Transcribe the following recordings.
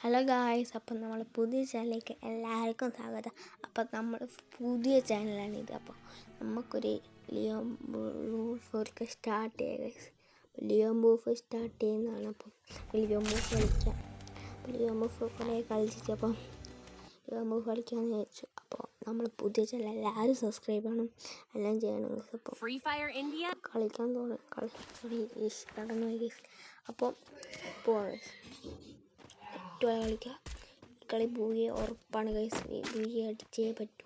Hello guys, അപ്പം നമ്മൾ പുതിയ ചാനലിലേക്ക് എല്ലാവർക്കും സ്വാഗതം. അപ്പം നമ്മൾ പുതിയ ചാനലാണിത്. അപ്പോൾ നമുക്കൊരു ലിയോൺ ബൂഫ് സ്റ്റാർട്ട് ചെയ്യാം ഗൈസ്. ലിയോൺ ബൂഫ് സ്റ്റാർട്ട് ചെയ്യുന്നതാണ്. അപ്പം ലിയോൺ ബൂഫ് കളിക്കാം. ലിയോൺ ബൂഫ് കുറേ കളിച്ചിട്ട് ലിയോൺ ബൂഫ് കളിക്കാമെന്ന് വിചാരിച്ചു. അപ്പോൾ നമ്മൾ പുതിയ ചാനൽ എല്ലാവരും സബ്സ്ക്രൈബ് ചെയ്യണം, എല്ലാം ചെയ്യണം ഗൈസ്. അപ്പോൾ കളിക്കാൻ തോന്നി കടന്നു ഗൈസ്. അപ്പോൾ പോവാം ഗൈസ്. കളിക്കുക. കളി ബൂയെ ഉറപ്പാണ് ഗൈസ്. ബൂയെ അടിച്ചേ പറ്റൂ.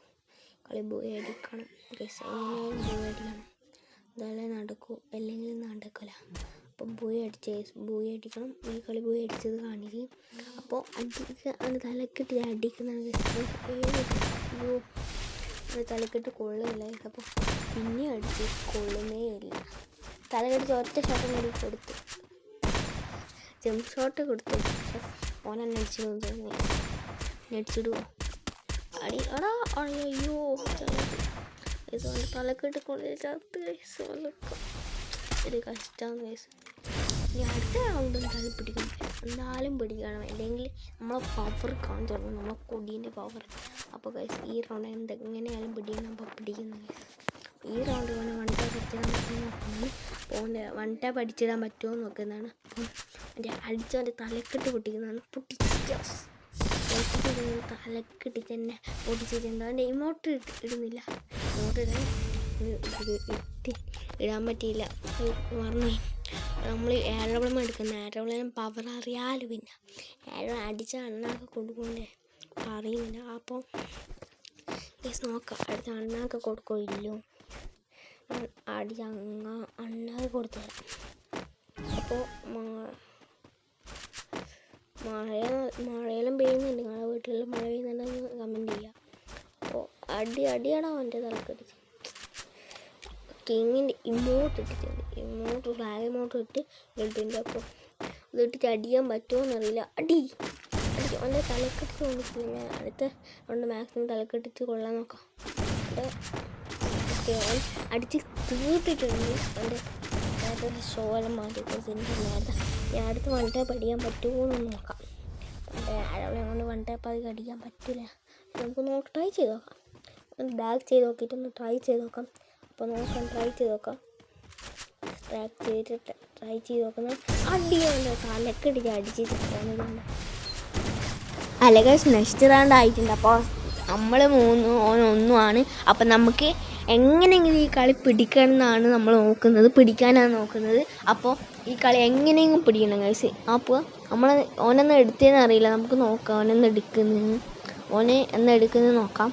കളി ബൂയെ അടിക്കണം ഗൈസ്. എങ്ങനെയാലും ബൂയെ അടിക്കണം, ഇതല്ലേ നടക്കൂ, അല്ലെങ്കിൽ നടക്കില്ല. അപ്പം ബൂയെ അടിച്ച് ഗൈസ്, ബൂയെ അടിക്കണം. ഈ കളി ബൂയെ അടിച്ചത് കാണിക്കും. അപ്പോൾ അടിക്കുക, തലക്കെട്ട് അടിക്കുന്നതാണ് ഗൈസ്. അയ്യോ, തലക്കെട്ട് കൊള്ളില്ല ഗൈസ്. അപ്പോൾ പിന്നെ അടിച്ച് കൊള്ളുന്നേ ഇല്ല. തലക്കടിച്ച് ഒറ്റ ഷോട്ടും കൂടി കൊടുത്തു, ജമ്പ് ഷോട്ട് കൊടുത്തു. ഓനെന്നെ അടിച്ചിടുന്നു, അടിച്ചിടുവോ? അടാ അയ്യോ, ഇതുകൊണ്ട് തലക്കെട്ട് കൊള്ളി ചത്ത് ഗൈസ്. ഒരു കഷ്ടമാണ് ഗൈസ്. ഇനി അടുത്ത റൗണ്ടും തല പിടിക്കണം, എന്തായാലും പിടിക്കണം, അല്ലെങ്കിൽ നമ്മളെ പവർ കാണിച്ചു തുടങ്ങും, നമ്മളെ കൊടീൻ്റെ പവർ. അപ്പോൾ ഗൈസ് ഈ റൗണ്ട് എങ്ങനെയായാലും പിടിക്കണം. അപ്പോൾ പിടിക്കുന്ന ഗൈസ് ഈ റൗണ്ട് കൊണ്ട് വൺ ടാപ്പ് അടിച്ചിടാൻ പറ്റുമോ നോക്കുന്നതാണ്. അപ്പോൾ വൺ ടാപ്പ് അടിച്ചിടാൻ പറ്റുമോ നോക്കുന്നതാണ്. അപ്പം അടിച്ചവൻ്റെ തലക്കെട്ട് പൊട്ടിക്കുന്നതാണ്. തലക്കെട്ടി തന്നെ പൊട്ടിച്ചിട്ടുണ്ട്. അവൻ്റെ ഇമോട്ട് ഇടുന്നില്ല, ഇമോട്ട് ഇടാൻ പറ്റിയില്ല, പറഞ്ഞു. നമ്മൾ ഏഴവളം എടുക്കുന്ന ഏഴവളം പവർ അറിയാലോ. പിന്നെ ഏഴവളം അടിച്ച അണ്ണാക്കെ കൊടുക്കുമെന്നേ അറിയുന്നില്ല. അപ്പോൾ നോക്കാം, അടുത്ത അണ്ണാക്കെ കൊടുക്കുമോ ഇല്ലോ. അടിച്ച അണ്ണാക്കെ കൊടുത്തത്. അപ്പോൾ മഴയെല്ലാം പെയ്യുന്നുണ്ട്. നിങ്ങളുടെ വീട്ടിലെല്ലാം മഴ പെയ്യുന്നുണ്ടെന്ന് കമൻറ്റ് ചെയ്യുക. അപ്പോൾ അടിയടാ അവൻ്റെ തലക്കടിച്ച്. കിങ്ങിൻ്റെ ഇമോട്ട് ഇട്ടിട്ടുണ്ട്, ഫ്ലാഗ് ഇമോട്ട് ഇട്ട് ഇട്ടിട്ടുണ്ട്. അപ്പോൾ ഇതിട്ടിട്ട് അടിക്കാൻ പറ്റുമോ എന്നറിയില്ല. അവൻ്റെ തലക്കെട്ടിച്ച് കൊണ്ടിട്ടില്ല. ഞാൻ അടുത്ത കൊണ്ട് മാക്സിമം തലക്കെട്ടിച്ച് കൊള്ളാൻ നോക്കാം. അവൻ അടിച്ച് തീർത്തിട്ടുണ്ട്. അവൻ്റെ നേരത്തെ ഷോ എല്ലാം മാറ്റി നേരത്തെ ഞാൻ അടുത്ത് വൺ ടാപ്പ് അടിക്കാൻ പറ്റുമോ എന്ന് നോക്കാം. അവളെ കൊണ്ട് വൺ ടാപ്പ് അധികം അടിക്കാൻ പറ്റില്ല. നമുക്കൊന്ന് ട്രൈ ചെയ്ത് നോക്കാം. ഒന്ന് ബാക്ക് ചെയ്ത് നോക്കിയിട്ടൊന്ന് ട്രൈ ചെയ്ത് നോക്കാം. അപ്പോൾ നോക്കാം, ട്രൈ ചെയ്ത് നോക്കാം. ട്രൈ ചെയ്ത് നോക്കുന്നത് അടിയുണ്ട്, തലക്കടിച്ച് അടിച്ചിട്ട് പോകുന്നതുകൊണ്ട്. ഗൈസ് നെക്സ്റ്റ് റൗണ്ട് ആയിട്ടുണ്ട്. അപ്പോൾ നമ്മൾ 3-1 അപ്പം നമുക്ക് എങ്ങനെയെങ്കിലും ഈ കളി പിടിക്കണം എന്നാണ് നമ്മൾ നോക്കുന്നത്, പിടിക്കാനാണ് നോക്കുന്നത്. അപ്പോൾ ഈ കളി എങ്ങനെയെങ്കിലും പിടിക്കണം ഗൈസ്. അപ്പോൾ നമ്മൾ ഓനെന്ന് എടുത്തതെന്ന് അറിയില്ല, നമുക്ക് നോക്കാം ഓനെന്ന് എടുക്കുന്നത് നോക്കാം.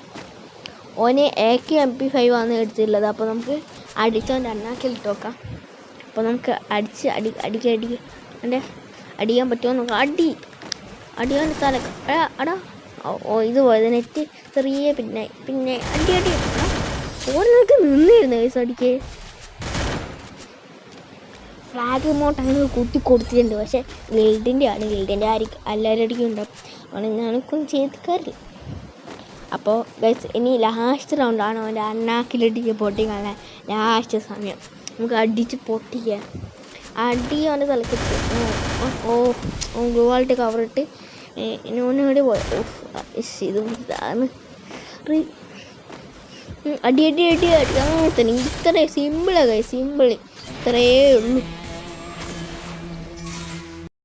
ഓന് AK MP5 ആണ് എടുത്തിട്ടുള്ളത്. അപ്പോൾ നമുക്ക് അടിച്ചവൻ്റെ അണ്ണാക്കിലിട്ട് നോക്കാം. അപ്പോൾ നമുക്ക് എൻ്റെ അടിക്കാൻ പറ്റുമോ നോക്കാം. അടിയോൻ്റെ തലക്ക് ഇത് പോയത് നെറ്റ് ചെറിയ പിന്നെ അടി ഓരോക്കെ നിന്നിരുന്നു ഗൈസ്. അടിക്ക് ഫ്ലാഗ് ഇമോട്ട് അങ്ങനെ കൂട്ടി കൊടുത്തിട്ടുണ്ട്. പക്ഷേ ഗിൽഡിൻ്റെ ആയിരിക്കും എല്ലാവരും അടിക്കുന്നുണ്ടാവും. അവിടെ ഞാനൊന്നും ചെയ്തിക്കാറില്ല. അപ്പോൾ ഗൈസ് ഇനി ലാസ്റ്റ് റൗണ്ടാണ് അവൻ്റെ അണ്ണാക്കിലിടിച്ച് പൊട്ടിക്കാനുള്ള ലാസ്റ്റ് സമയം. നമുക്ക് അടിച്ച് പൊട്ടിക്കുക. അവൻ്റെ തലക്കെട്ട് ഗ്ലൂവാളിട്ട് കവറിട്ട് ഓനോട് പോയി. ഇതാണ് അടി അങ്ങനെ തന്നെ. ഇത്ര സിമ്പിളാണ് ഗൈസ്, സിമ്പിൾ ഇത്രയേ ഉള്ളൂ.